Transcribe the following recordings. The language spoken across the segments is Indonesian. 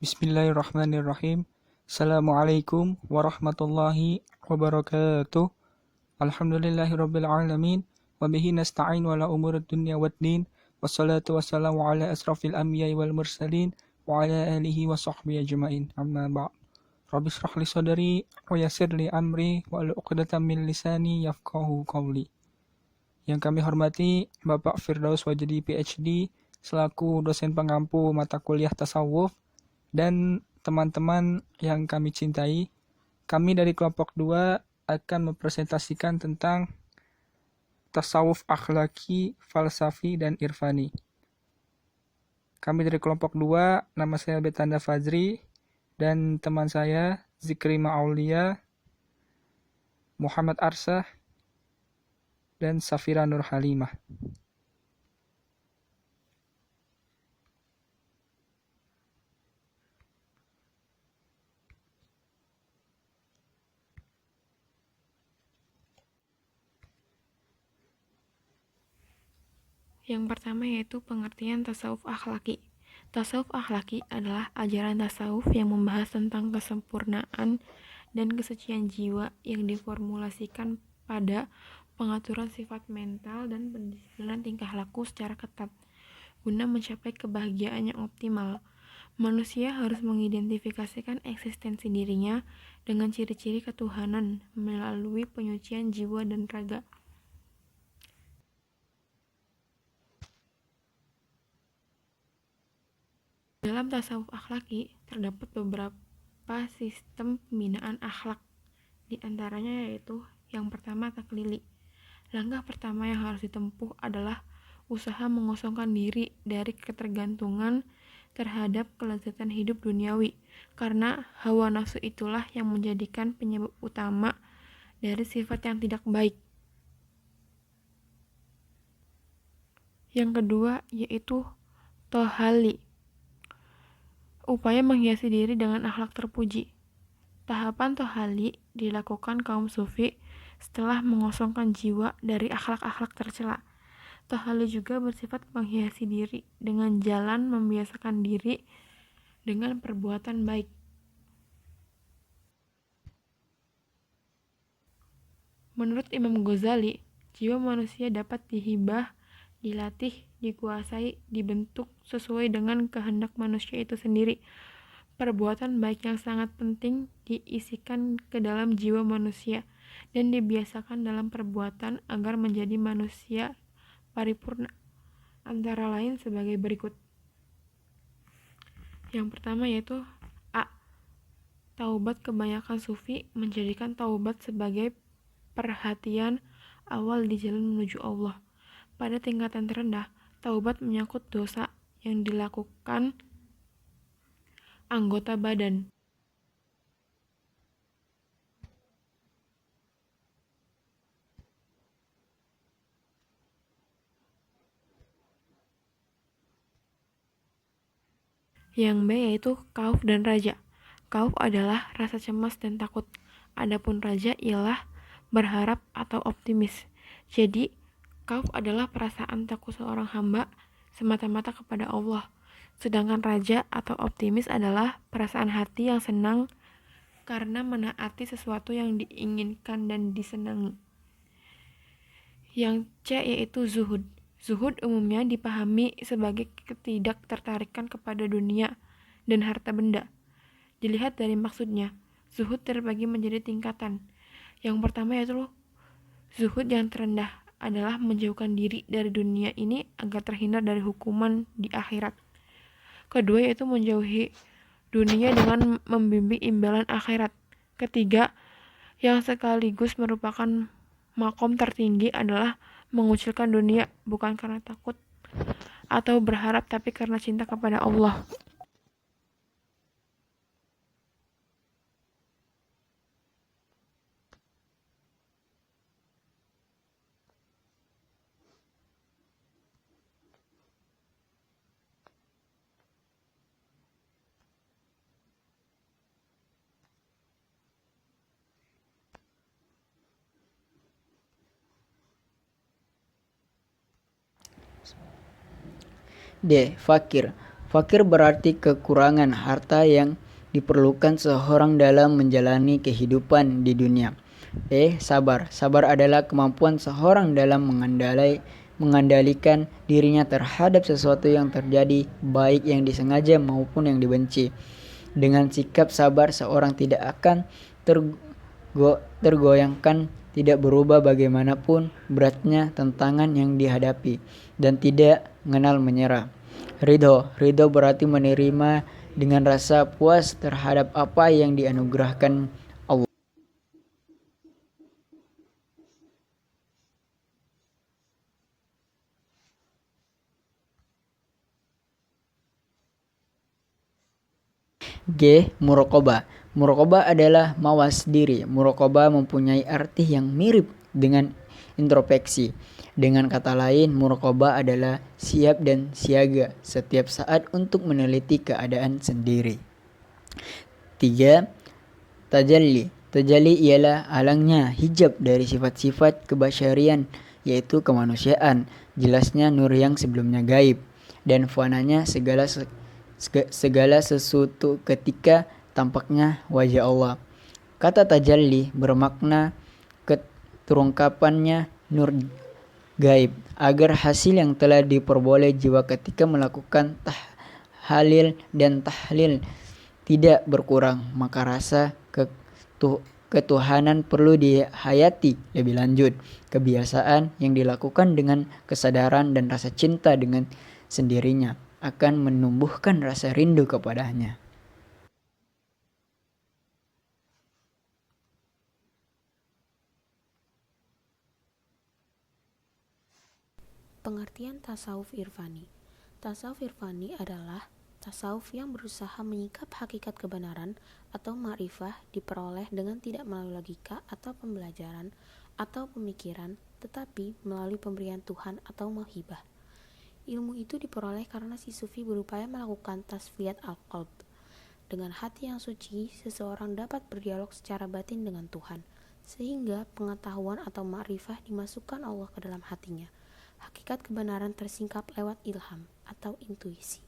Bismillahirrahmanirrahim. Assalamualaikum warahmatullahi wabarakatuh. Alhamdulillahirabbil alamin wa bihi nasta'in wala umurud dunya waddin. Wassalatu wassalamu ala asrafil anbiya'i wal mursalin wa ala alihi wa sahbihi ajmain. Amma ba'd. Rabbi shrah li sadri wa yassir li amri wa hlul 'uqdatam min lisani yafqahu qawli. Yang kami hormati Bapak Firdaus Wajdi PhD selaku dosen pengampu mata kuliah tasawuf dan teman-teman yang kami cintai, kami dari kelompok 2 akan mempresentasikan tentang tasawuf akhlaki, falsafi, dan irfani. Kami dari kelompok 2, nama saya Betanda Fazri, dan teman saya Zikri Ma'aulia, Muhammad Arsah, dan Safira Nur Halimah. Yang pertama yaitu pengertian tasawuf akhlaki. Tasawuf akhlaki adalah ajaran tasawuf yang membahas tentang kesempurnaan dan kesucian jiwa yang diformulasikan pada pengaturan sifat mental dan pendisiplinan tingkah laku secara ketat guna mencapai kebahagiaan yang optimal. Manusia harus mengidentifikasikan eksistensi dirinya dengan ciri-ciri ketuhanan melalui penyucian jiwa dan raga. Dalam tasawuf akhlaki terdapat beberapa sistem pembinaan akhlak. Di antaranya yaitu yang pertama taklili. Langkah pertama yang harus ditempuh adalah usaha mengosongkan diri dari ketergantungan terhadap kelezatan hidup duniawi, karena hawa nafsu itulah yang menjadikan penyebab utama dari sifat yang tidak baik. Yang kedua yaitu tohali, upaya menghiasi diri dengan akhlak terpuji. Tahapan tohali dilakukan kaum sufi setelah mengosongkan jiwa dari akhlak-akhlak tercela. Tohali juga bersifat menghiasi diri dengan jalan membiasakan diri dengan perbuatan baik. Menurut Imam Ghazali, jiwa manusia dapat dihibah, dilatih, dikuasai, dibentuk sesuai dengan kehendak manusia itu sendiri. Perbuatan baik yang sangat penting diisikan ke dalam jiwa manusia dan dibiasakan dalam perbuatan agar menjadi manusia paripurna, antara lain sebagai berikut. Yang pertama yaitu A. Taubat. Kebanyakan sufi menjadikan taubat sebagai perhatian awal di jalan menuju Allah. Pada tingkatan terendah, taubat menyangkut dosa yang dilakukan anggota badan. Yang B yaitu khauf dan raja. Khauf adalah rasa cemas dan takut. Adapun raja ialah berharap atau optimis. Jadi, khauf adalah perasaan takut seorang hamba semata-mata kepada Allah. Sedangkan raja atau optimis adalah perasaan hati yang senang karena menaati sesuatu yang diinginkan dan disenangi. Yang C yaitu zuhud. Zuhud umumnya dipahami sebagai ketidaktertarikan kepada dunia dan harta benda. Dilihat dari maksudnya, zuhud terbagi menjadi tingkatan. Yang pertama yaitu zuhud yang terendah adalah menjauhkan diri dari dunia ini agar terhindar dari hukuman di akhirat. Kedua yaitu menjauhi dunia dengan membimbing imbalan akhirat. Ketiga, yang sekaligus merupakan makom tertinggi adalah mengucilkan dunia bukan karena takut atau berharap tapi karena cinta kepada Allah. D. Fakir. Fakir berarti kekurangan harta yang diperlukan seseorang dalam menjalani kehidupan di dunia. Sabar. Sabar adalah kemampuan seseorang dalam mengendalikan dirinya terhadap sesuatu yang terjadi, baik yang disengaja maupun yang dibenci. Dengan sikap sabar, seorang tidak akan tergoyangkan, tidak berubah bagaimanapun beratnya tantangan yang dihadapi, dan tidak mengenal menyerah. Ridho berarti menerima dengan rasa puas terhadap apa yang dianugerahkan Allah. Muraqabah. Muraqabah adalah mawas diri. Muraqabah mempunyai arti yang mirip dengan introspeksi. Dengan kata lain, muraqabah adalah siap dan siaga setiap saat untuk meneliti keadaan sendiri. 3. Tajalli. Tajalli ialah halangnya hijab dari sifat-sifat kebasyarian, yaitu kemanusiaan, jelasnya nur yang sebelumnya gaib, dan fananya segala sesuatu ketika tampaknya wajah Allah. Kata tajalli bermakna keterungkapannya nur gaib, agar hasil yang telah diperoleh jiwa ketika melakukan tahlil dan tahlil tidak berkurang, maka rasa ketuhanan perlu dihayati lebih lanjut. Kebiasaan yang dilakukan dengan kesadaran dan rasa cinta dengan sendirinya akan menumbuhkan rasa rindu kepadanya. Pengertian tasawuf irfani. Tasawuf irfani adalah tasawuf yang berusaha menyingkap hakikat kebenaran atau ma'rifah diperoleh dengan tidak melalui logika atau pembelajaran atau pemikiran, tetapi melalui pemberian Tuhan atau mauhibah. Ilmu itu diperoleh karena si sufi berupaya melakukan tasfiyat al-qalb. Dengan hati yang suci, seseorang dapat berdialog secara batin dengan Tuhan, sehingga pengetahuan atau ma'rifah dimasukkan Allah ke dalam hatinya. Hakikat kebenaran tersingkap lewat ilham atau intuisi.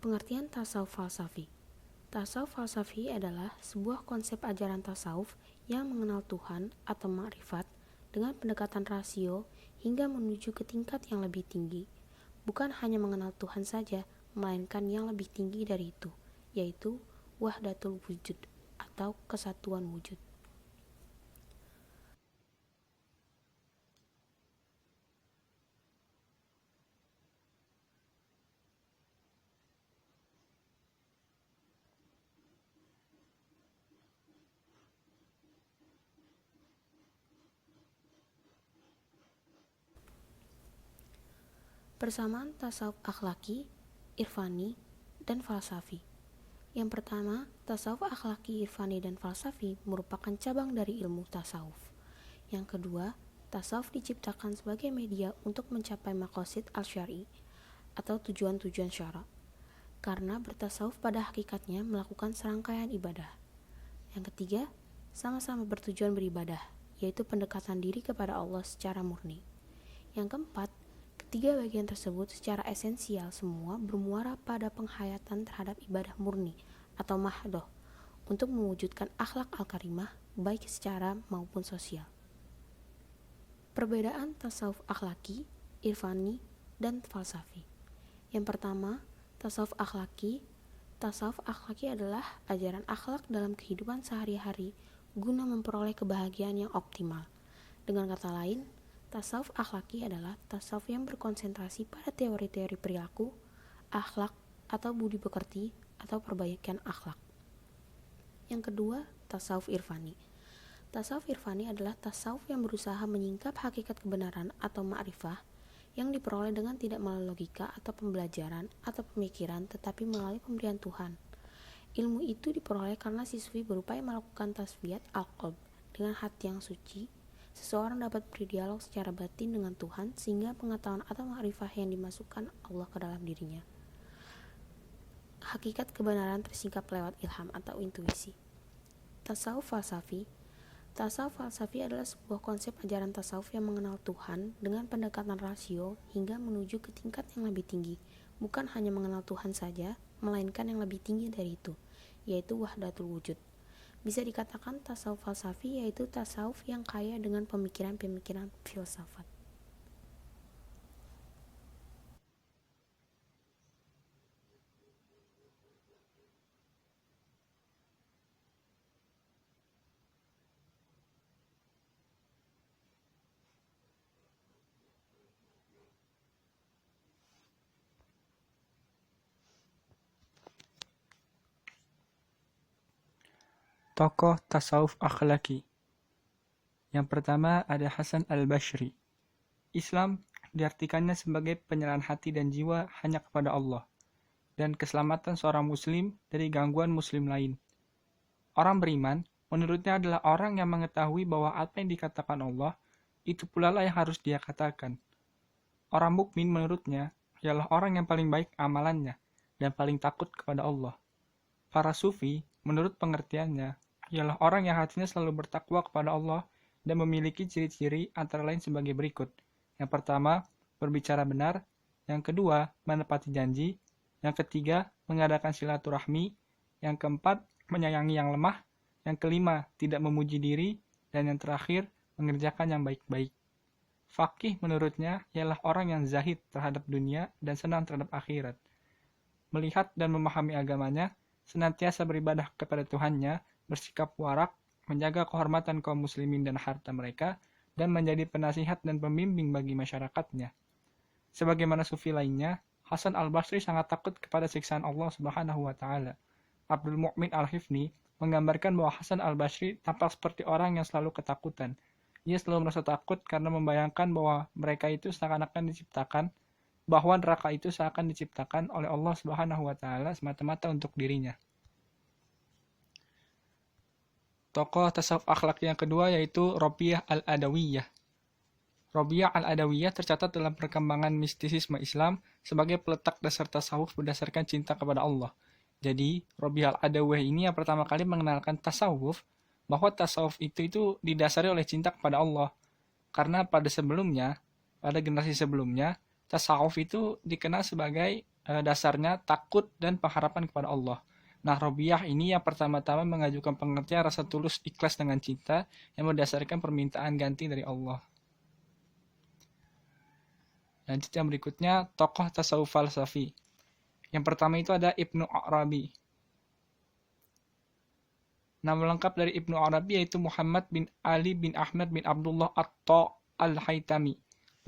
Pengertian tasawuf falsafi. Tasawuf falsafi adalah sebuah konsep ajaran tasawuf yang mengenal Tuhan atau ma'rifat dengan pendekatan rasio hingga menuju ke tingkat yang lebih tinggi. Bukan hanya mengenal Tuhan saja, melainkan yang lebih tinggi dari itu, yaitu wahdatul wujud atau kesatuan wujud. Persamaan tasawuf akhlaki, irfani, dan falsafi. Yang pertama, tasawuf akhlaki, irfani, dan falsafi merupakan cabang dari ilmu tasawuf. Yang kedua, tasawuf diciptakan sebagai media untuk mencapai maqasid al-syar'i atau tujuan-tujuan syara, karena bertasawuf pada hakikatnya melakukan serangkaian ibadah. Yang ketiga, sama-sama bertujuan beribadah, yaitu pendekatan diri kepada Allah secara murni. Yang keempat, ketiga bagian tersebut secara esensial semua bermuara pada penghayatan terhadap ibadah murni atau mahdoh untuk mewujudkan akhlak al-karimah baik secara maupun sosial. Perbedaan tasawuf akhlaki, irfani, dan falsafi. Yang pertama, tasawuf akhlaki. Tasawuf akhlaki adalah ajaran akhlak dalam kehidupan sehari-hari guna memperoleh kebahagiaan yang optimal. Dengan kata lain, tasawuf akhlaki adalah tasawuf yang berkonsentrasi pada teori-teori perilaku, akhlak, atau budi pekerti, atau perbaikan akhlak. Yang kedua, tasawuf irfani. Tasawuf irfani adalah tasawuf yang berusaha menyingkap hakikat kebenaran atau ma'rifah yang diperoleh dengan tidak melalui logika atau pembelajaran atau pemikiran, tetapi melalui pemberian Tuhan. Ilmu itu diperoleh karena si sufi berupaya melakukan tasfiyat al-qalb. Dengan hati yang suci, seseorang dapat berdialog secara batin dengan Tuhan sehingga pengetahuan atau ma'rifah yang dimasukkan Allah ke dalam dirinya. Hakikat kebenaran tersingkap lewat ilham atau intuisi. Tasawuf falsafi. Tasawuf falsafi adalah sebuah konsep ajaran tasawuf yang mengenal Tuhan dengan pendekatan rasio hingga menuju ke tingkat yang lebih tinggi, bukan hanya mengenal Tuhan saja, melainkan yang lebih tinggi dari itu, yaitu wahdatul wujud. Bisa dikatakan tasawuf falsafi yaitu tasawuf yang kaya dengan pemikiran-pemikiran filsafat. Tokoh tasawuf akhlaki. Yang pertama ada Hasan al-Bashri. Islam diartikannya sebagai penyerahan hati dan jiwa hanya kepada Allah, dan keselamatan seorang muslim dari gangguan muslim lain. Orang beriman, menurutnya adalah orang yang mengetahui bahwa apa yang dikatakan Allah, itu pula lah yang harus dia katakan. Orang mukmin menurutnya ialah orang yang paling baik amalannya dan paling takut kepada Allah. Para sufi, menurut pengertiannya, ialah orang yang hatinya selalu bertakwa kepada Allah dan memiliki ciri-ciri antara lain sebagai berikut. Yang pertama, berbicara benar. Yang kedua, menepati janji. Yang ketiga, mengadakan silaturahmi. Yang keempat, menyayangi yang lemah. Yang kelima, tidak memuji diri. Dan yang terakhir, mengerjakan yang baik-baik. Faqih menurutnya ialah orang yang zahid terhadap dunia dan senang terhadap akhirat. Melihat dan memahami agamanya, senantiasa beribadah kepada Tuhannya, bersikap warak, menjaga kehormatan kaum muslimin dan harta mereka, dan menjadi penasihat dan pembimbing bagi masyarakatnya. Sebagaimana sufi lainnya, Hasan al-Basri sangat takut kepada siksaan Allah Subhanahu wa taala. Abdul Mu'min al-Hifni menggambarkan bahwa Hasan al-Basri tampak seperti orang yang selalu ketakutan. Ia selalu merasa takut karena membayangkan bahwa mereka itu seakan-akan diciptakan, bahwa neraka itu seakan diciptakan oleh Allah Subhanahu wa taala semata-mata untuk dirinya. Tokoh tasawuf akhlak yang kedua yaitu Rabi'ah al-Adawiyah. Rabi'ah al-Adawiyah tercatat dalam perkembangan mistisisme Islam sebagai peletak dasar tasawuf berdasarkan cinta kepada Allah. Jadi, Rabi'ah al-Adawiyah ini yang pertama kali mengenalkan tasawuf, bahwa tasawuf itu didasari oleh cinta kepada Allah. Karena pada generasi sebelumnya, tasawuf itu dikenal sebagai dasarnya takut dan pengharapan kepada Allah. Nah, Rabi'ah ini yang pertama-tama mengajukan pengertian rasa tulus ikhlas dengan cinta yang berdasarkan permintaan ganti dari Allah. Lanjut yang berikutnya, tokoh tasawuf falsafi. Yang pertama itu ada Ibnu Arabi. Nama lengkap dari Ibnu Arabi yaitu Muhammad bin Ali bin Ahmad bin Abdullah At-Ta al-Haytami.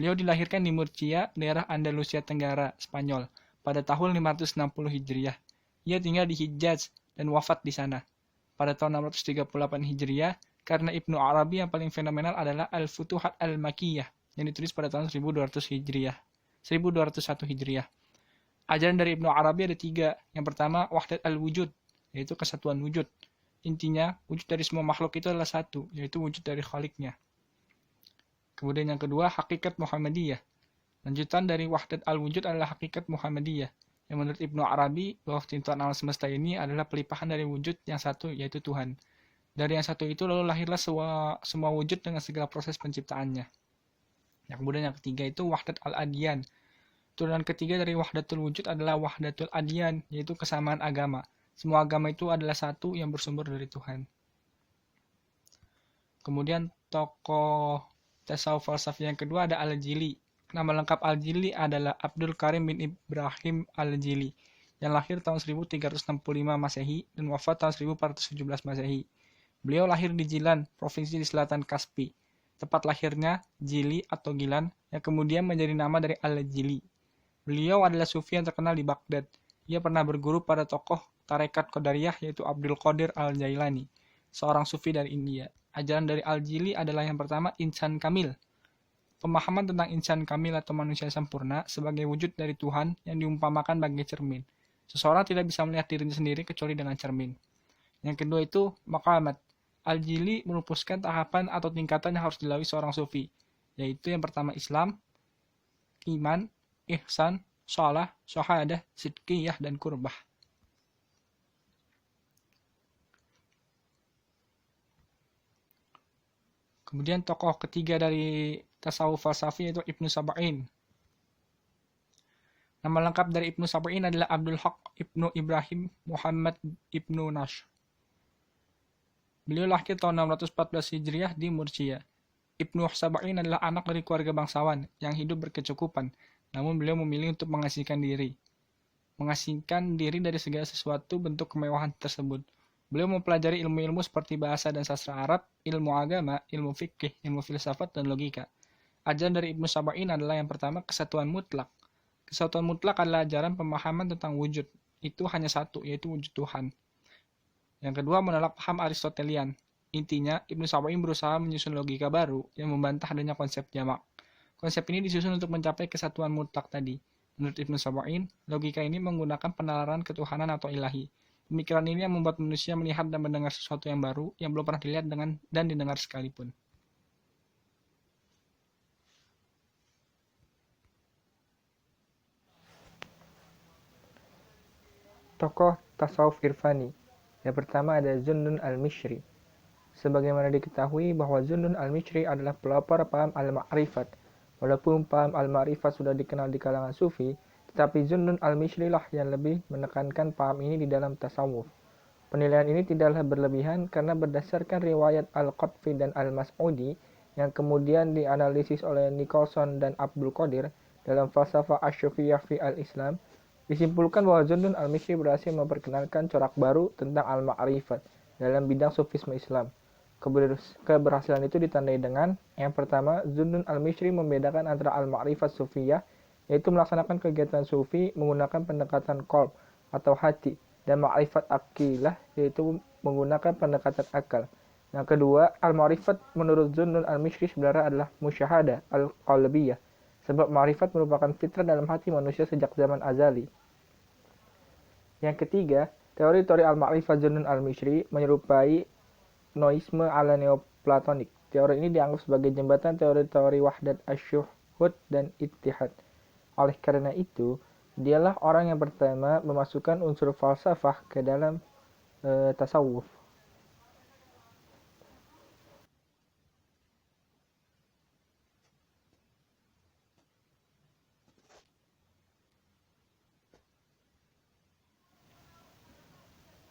Beliau dilahirkan di Murcia, daerah Andalusia Tenggara, Spanyol, pada tahun 560 Hijriah. Ia tinggal di Hijaz dan wafat di sana pada tahun 638 Hijriah karena Ibnu Arabi yang paling fenomenal adalah Al-Futuhat Al-Makkiyah yang ditulis pada tahun 1201 Hijriah. Ajaran dari Ibnu Arabi ada 3. Yang pertama, wahdat al-wujud, yaitu kesatuan wujud. Intinya, wujud dari semua makhluk itu adalah satu, yaitu wujud dari Khaliknya. Kemudian yang kedua, hakikat Muhammadiyah. Lanjutan dari wahdat al-wujud adalah hakikat Muhammadiyah. Yang menurut Ibnu Arabi, bahwa ketentuan alam semesta ini adalah pelimpahan dari wujud yang satu, yaitu Tuhan. Dari yang satu itu lalu lahirlah semua wujud dengan segala proses penciptaannya. Yang kemudian yang ketiga itu wahdat al-adyan. Turunan ketiga dari wahdatul wujud adalah wahdatul adyan, yaitu kesamaan agama. Semua agama itu adalah satu yang bersumber dari Tuhan. Kemudian tokoh tasawuf falsafi yang kedua ada Al-Jili. Nama lengkap Al-Jili adalah Abdul Karim bin Ibrahim Al-Jili yang lahir tahun 1365 Masehi dan wafat tahun 1417 Masehi. Beliau lahir di Jilan, provinsi di selatan Kaspi. Tempat lahirnya Jili atau Gilan yang kemudian menjadi nama dari Al-Jili. Beliau adalah sufi yang terkenal di Baghdad. Ia pernah berguru pada tokoh tarekat Qadariyah yaitu Abdul Qadir Al-Jailani, seorang sufi dari India. Ajaran dari Al-Jili adalah yang pertama insan kamil. Pemahaman tentang insan kamil atau manusia sempurna sebagai wujud dari Tuhan yang diumpamakan bagai cermin. Seseorang tidak bisa melihat dirinya sendiri kecuali dengan cermin. Yang kedua itu maqamat. Al-Jili merumuskan tahapan atau tingkatan yang harus dilalui seorang sufi, yaitu yang pertama Islam, iman, ihsan, shalah, syahadah, sidqiyah, dan kurbah. Kemudian tokoh ketiga dari tasawuf falsafi yaitu Ibnu Sab'in. Nama lengkap dari Ibnu Sab'in adalah Abdul Haq Ibnu Ibrahim Muhammad Ibnu Nash. Beliau lahir tahun 614 Hijriah di Murcia. Ibnu Sab'in adalah anak dari keluarga bangsawan yang hidup berkecukupan, namun beliau memilih untuk mengasingkan diri dari segala sesuatu bentuk kemewahan tersebut. Beliau mempelajari ilmu-ilmu seperti bahasa dan sastra Arab, ilmu agama, ilmu fikih, ilmu filsafat, dan logika. Ajaran dari Ibnu Sab'in adalah yang pertama, kesatuan mutlak. Kesatuan mutlak adalah ajaran pemahaman tentang wujud. Itu hanya satu, yaitu wujud Tuhan. Yang kedua, menolak paham Aristotelian. Intinya, Ibnu Sab'in berusaha menyusun logika baru yang membantah adanya konsep jamak. Konsep ini disusun untuk mencapai kesatuan mutlak tadi. Menurut Ibnu Sab'in, logika ini menggunakan penalaran ketuhanan atau ilahi. Pemikiran ini yang membuat manusia melihat dan mendengar sesuatu yang baru yang belum pernah dilihat dan didengar sekalipun. Tokoh tasawuf irfani. Yang pertama ada Zunnun al-Mishri. Sebagaimana diketahui bahwa Zunnun al-Mishri adalah pelopor paham al-ma'rifat. Walaupun paham al-ma'rifat sudah dikenal di kalangan sufi, tetapi Zunnun al-Mishri lah yang lebih menekankan paham ini di dalam tasawuf. Penilaian ini tidaklah berlebihan karena berdasarkan riwayat al-Qadfi dan al-Mas'udi yang kemudian dianalisis oleh Nicholson dan Abdul Qadir dalam falsafah asy-Syufiyah fi al-Islam, disimpulkan bahwa Zunnun al-Mishri berhasil memperkenalkan corak baru tentang al-ma'rifat dalam bidang sufisme Islam. Keberhasilan itu ditandai dengan yang pertama, Zunnun al-Mishri membedakan antara al-ma'rifat sufiyah, yaitu melaksanakan kegiatan sufi menggunakan pendekatan qalb atau hati, dan ma'rifat aqilah, yaitu menggunakan pendekatan akal. Yang kedua, al-ma'rifat menurut Zunnun al-Mishri sebenarnya adalah musyahadah al-qalbiyah, sebab ma'rifat merupakan fitrah dalam hati manusia sejak zaman azali. Yang ketiga, teori-teori al-ma'rifat Zunnun al-Mishri menyerupai noisme ala neoplatonik. Teori ini dianggap sebagai jembatan teori-teori wahdat asy-syuhud dan ittihad. Oleh karena itu, dialah orang yang pertama memasukkan unsur falsafah ke dalam tasawuf.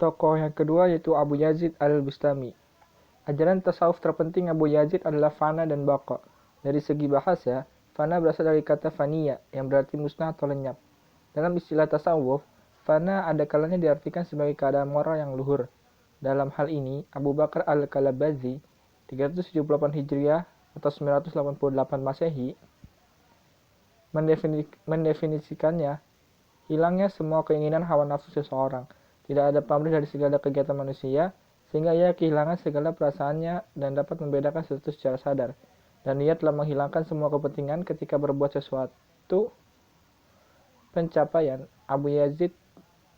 Tokoh yang kedua yaitu Abu Yazid al-Bustami. Ajaran tasawuf terpenting Abu Yazid adalah fana dan baqa. Dari segi bahasa, fana berasal dari kata faniya yang berarti musnah atau lenyap. Dalam istilah tasawuf, fana ada kalanya diartikan sebagai keadaan moral yang luhur. Dalam hal ini, Abu Bakar al-Kalabazi 378 Hijriah atau 988 Masehi mendefinisikannya hilangnya semua keinginan hawa nafsu seseorang. Tidak ada pamrih dari segala kegiatan manusia, sehingga ia kehilangan segala perasaannya dan dapat membedakan sesuatu secara sadar. Dan ia telah menghilangkan semua kepentingan ketika berbuat sesuatu. Pencapaian Abu Yazid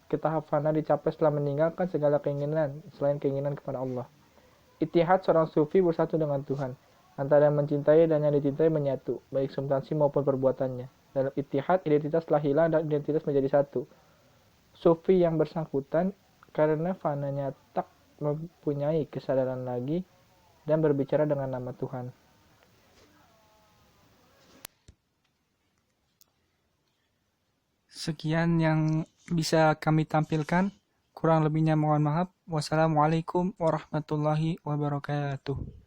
ke tahap fana dicapai setelah meninggalkan segala keinginan selain keinginan kepada Allah. Ittihad seorang sufi bersatu dengan Tuhan. Antara yang mencintai dan yang dicintai menyatu, baik substansi maupun perbuatannya. Dalam ittihad, identitas telah hilang dan identitas menjadi satu. Sufi yang bersangkutan karena fananya tak mempunyai kesadaran lagi dan berbicara dengan nama Tuhan. Sekian yang bisa kami tampilkan. Kurang lebihnya mohon maaf. Wassalamualaikum warahmatullahi wabarakatuh.